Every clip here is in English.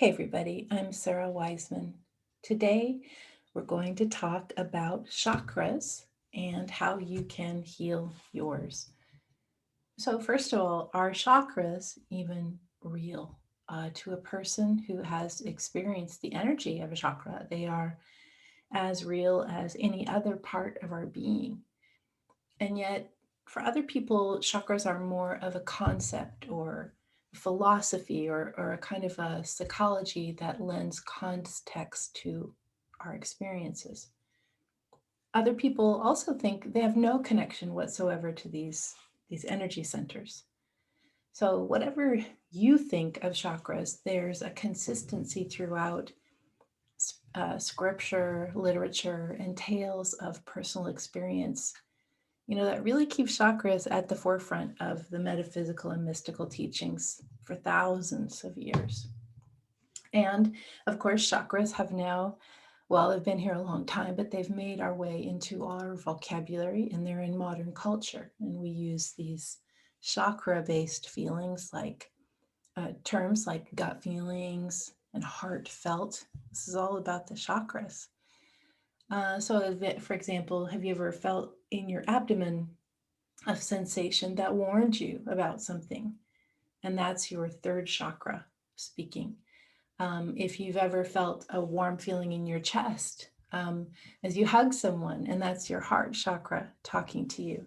Hey everybody, I'm Sara Wiseman. Today we're going to talk about chakras and how you can heal yours. So first of all, are chakras even real? To a person who has experienced the energy of a chakra, they are as real as any other part of our being. And yet, for other people, chakras are more of a concept or philosophy or a kind of a psychology that lends context to our experiences. Other people also think they have no connection whatsoever to these energy centers. So, whatever you think of chakras, there's a consistency throughout scripture, literature, and tales of personal experience, that really keeps chakras at the forefront of the metaphysical and mystical teachings for thousands of years. And of course, chakras have now, well, they've been here a long time, but they've made our way into our vocabulary and they're in modern culture. And we use these chakra based feelings like terms like gut feelings and heartfelt. This is all about the chakras. So, for example, have you ever felt in your abdomen a sensation that warned you about something? And that's your third chakra speaking. If you've ever felt a warm feeling in your chest as you hug someone, and that's your heart chakra talking to you.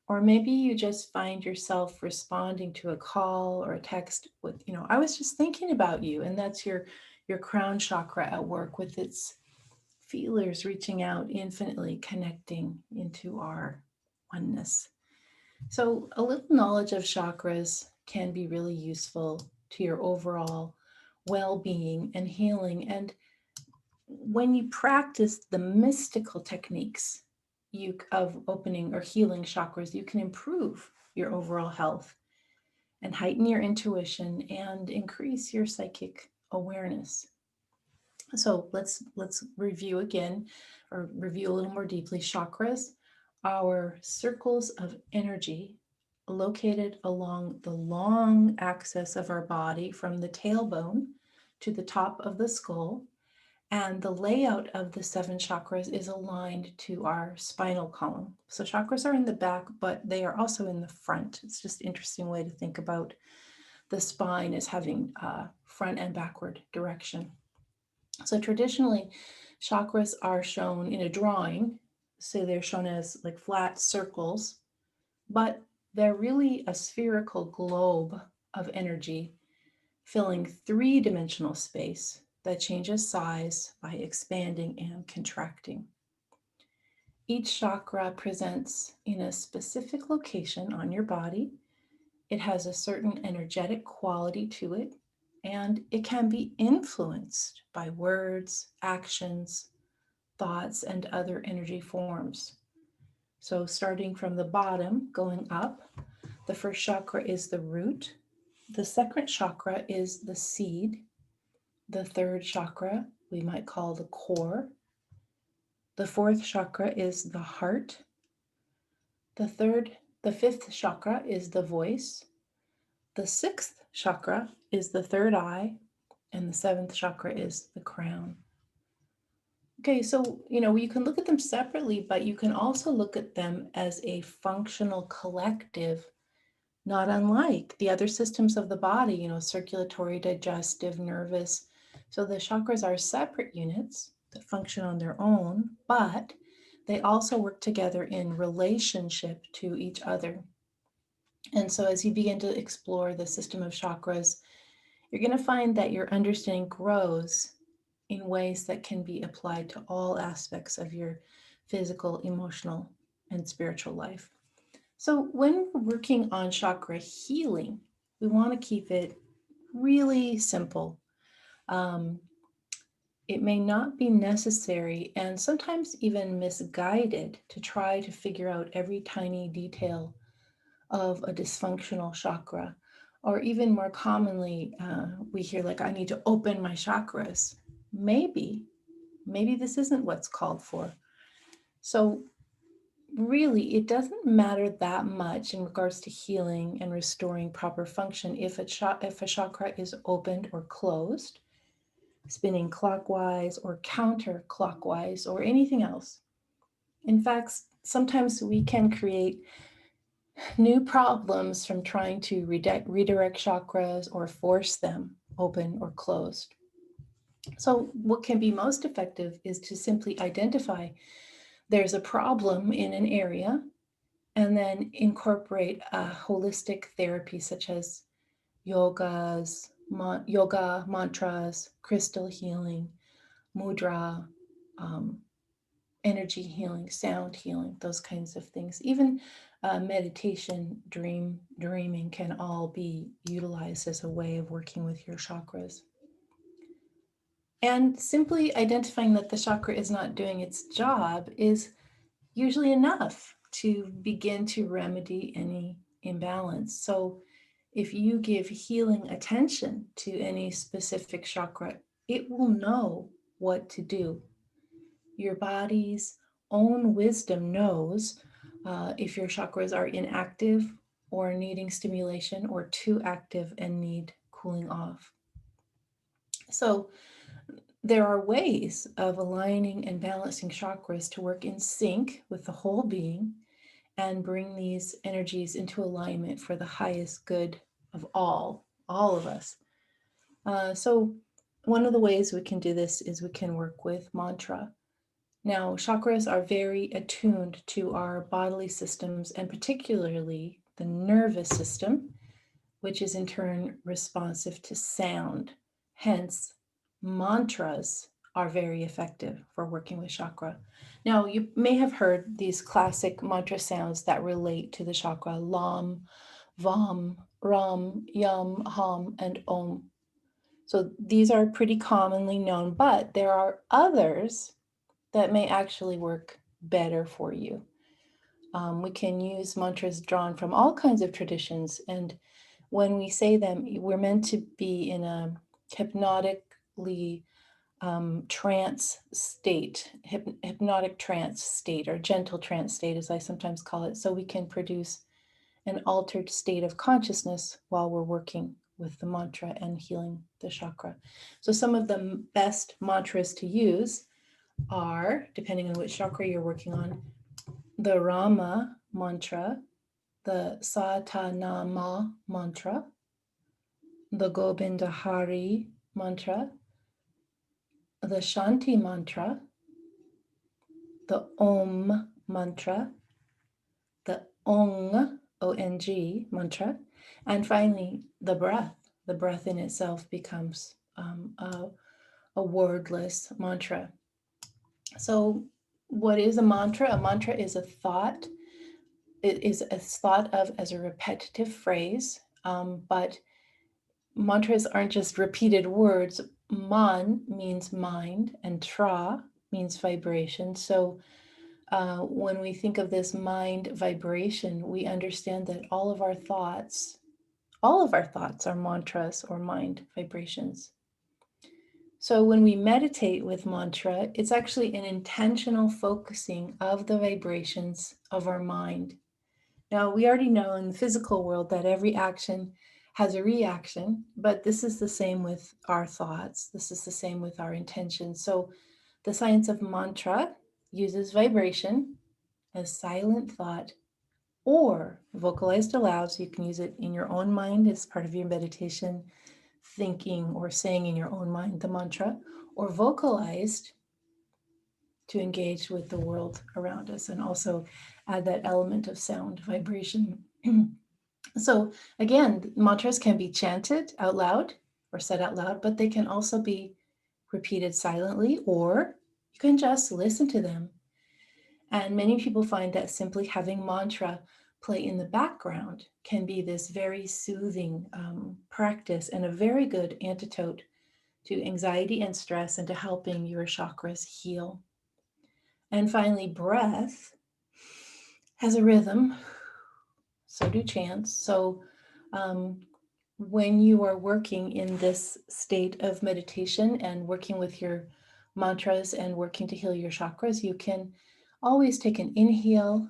Or maybe you just find yourself responding to a call or a text with, I was just thinking about you, and that's your crown chakra at work with its feelers reaching out infinitely, connecting into our oneness. So, a little knowledge of chakras can be really useful to your overall well being and healing. And when you practice the mystical techniques of opening or healing chakras, you can improve your overall health and heighten your intuition and increase your psychic awareness. So let's review again, or review a little more deeply. Chakras, our circles of energy located along the long axis of our body from the tailbone to the top of the skull. And the layout of the seven chakras is aligned to our spinal column. So chakras are in the back, but they are also in the front. It's just an interesting way to think about the spine as having front and backward direction. So traditionally, chakras are shown in a drawing. So they're shown as like flat circles, but they're really a spherical globe of energy filling three-dimensional space that changes size by expanding and contracting. Each chakra presents in a specific location on your body. It has a certain energetic quality to it, and it can be influenced by words, actions, thoughts, and other energy forms. So, starting from the bottom, going up, the first chakra is the root. The second chakra is the seed. The third chakra we might call the core. The fourth chakra is the heart. The fifth chakra is the voice. The sixth chakra is the third eye. And the seventh chakra is the crown. Okay, so you can look at them separately, but you can also look at them as a functional collective, not unlike the other systems of the body, circulatory, digestive, nervous. So the chakras are separate units that function on their own, but they also work together in relationship to each other. And so as you begin to explore the system of chakras, you're going to find that your understanding grows in ways that can be applied to all aspects of your physical, emotional, and spiritual life. So, when we're working on chakra healing, we want to keep it really simple. Um, it may not be necessary and sometimes even misguided to try to figure out every tiny detail of a dysfunctional chakra. Or even more commonly, we hear like, I need to open my chakras. Maybe this isn't what's called for. So really, it doesn't matter that much in regards to healing and restoring proper function if a chakra is opened or closed. spinning clockwise or counterclockwise or anything else. In fact, sometimes we can create new problems from trying to redirect chakras or force them open or closed. So, what can be most effective is to simply identify there's a problem in an area and then incorporate a holistic therapy such as yoga, mantras, crystal healing, mudra, um, energy healing, sound healing, those kinds of things. Even meditation, dreaming can all be utilized as a way of working with your chakras. And simply identifying that the chakra is not doing its job is usually enough to begin to remedy any imbalance. So if you give healing attention to any specific chakra, it will know what to do. Your body's own wisdom knows if your chakras are inactive or needing stimulation, or too active and need cooling off. So there are ways of aligning and balancing chakras to work in sync with the whole being and bring these energies into alignment for the highest good of all of us. So one of the ways we can do this is we can work with mantra. Now, chakras are very attuned to our bodily systems and particularly the nervous system, which is in turn responsive to sound. Hence, mantras are very effective for working with chakra. Now, you may have heard these classic mantra sounds that relate to the chakra: Lam, Vam, Ram, Yam, Ham, and Om. So these are pretty commonly known, but there are others that may actually work better for you. We can use mantras drawn from all kinds of traditions, and when we say them, we're meant to be in a hypnotically trance state, hypnotic trance state, or gentle trance state, as I sometimes call it, so we can produce an altered state of consciousness while we're working with the mantra and healing the chakra. So some of the best mantras to use are, depending on which chakra you're working on, the Rama mantra, the Satanama mantra, the Gobindahari mantra, the Shanti mantra, the Om mantra, the Ong, O-N-G mantra, and finally the breath. The breath in itself becomes a wordless mantra. So what is a mantra? A mantra is a thought. It is thought of as a repetitive phrase, but mantras aren't just repeated words. Man means mind, and tra means vibration. So when we think of this mind vibration, we understand that all of our thoughts are mantras or mind vibrations. So when we meditate with mantra, it's actually an intentional focusing of the vibrations of our mind. Now, we already know in the physical world that every action has a reaction, but this is the same with our thoughts. This is the same with our intentions. So the science of mantra uses vibration as silent thought or vocalized aloud. So you can use it in your own mind as part of your meditation, thinking or saying in your own mind the mantra, or vocalized to engage with the world around us and also add that element of sound vibration. So again, mantras can be chanted out loud or said out loud, but they can also be repeated silently, or you can just listen to them. And many people find that simply having mantra play in the background can be this very soothing practice and a very good antidote to anxiety and stress and to helping your chakras heal. And finally, breath has a rhythm, so do chants. So when you are working in this state of meditation and working with your mantras and working to heal your chakras, you can always take an inhale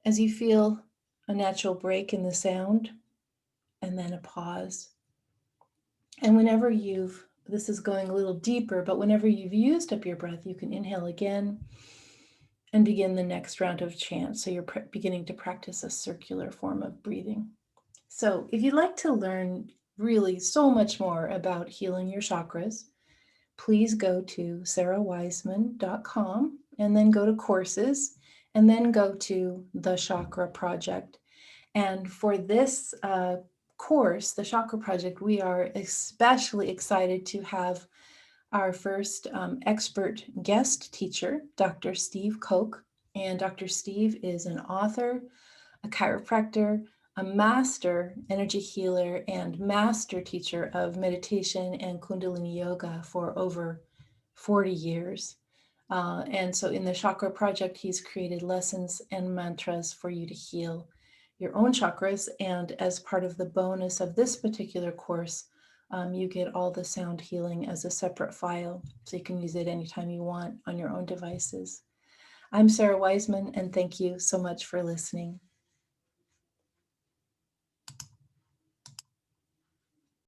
as you feel a natural break in the sound, and then a pause. And whenever you've This is going a little deeper, but whenever you've used up your breath, you can inhale again and begin the next round of chant. So you're beginning to practice a circular form of breathing. So if you'd like to learn really so much more about healing your chakras, please go to sarawiseman.com and then go to courses and then go to the Chakra Project. And for this course, the Chakra Project, we are especially excited to have our first expert guest teacher, Dr. Steve Koch. And Dr. Steve is an author, a chiropractor, a master energy healer, and master teacher of meditation and Kundalini yoga for over 40 years. And so in the Chakra Project, he's created lessons and mantras for you to heal your own chakras. And as part of the bonus of this particular course, you get all the sound healing as a separate file, so you can use it anytime you want on your own devices. I'm Sara Wiseman, and thank you so much for listening.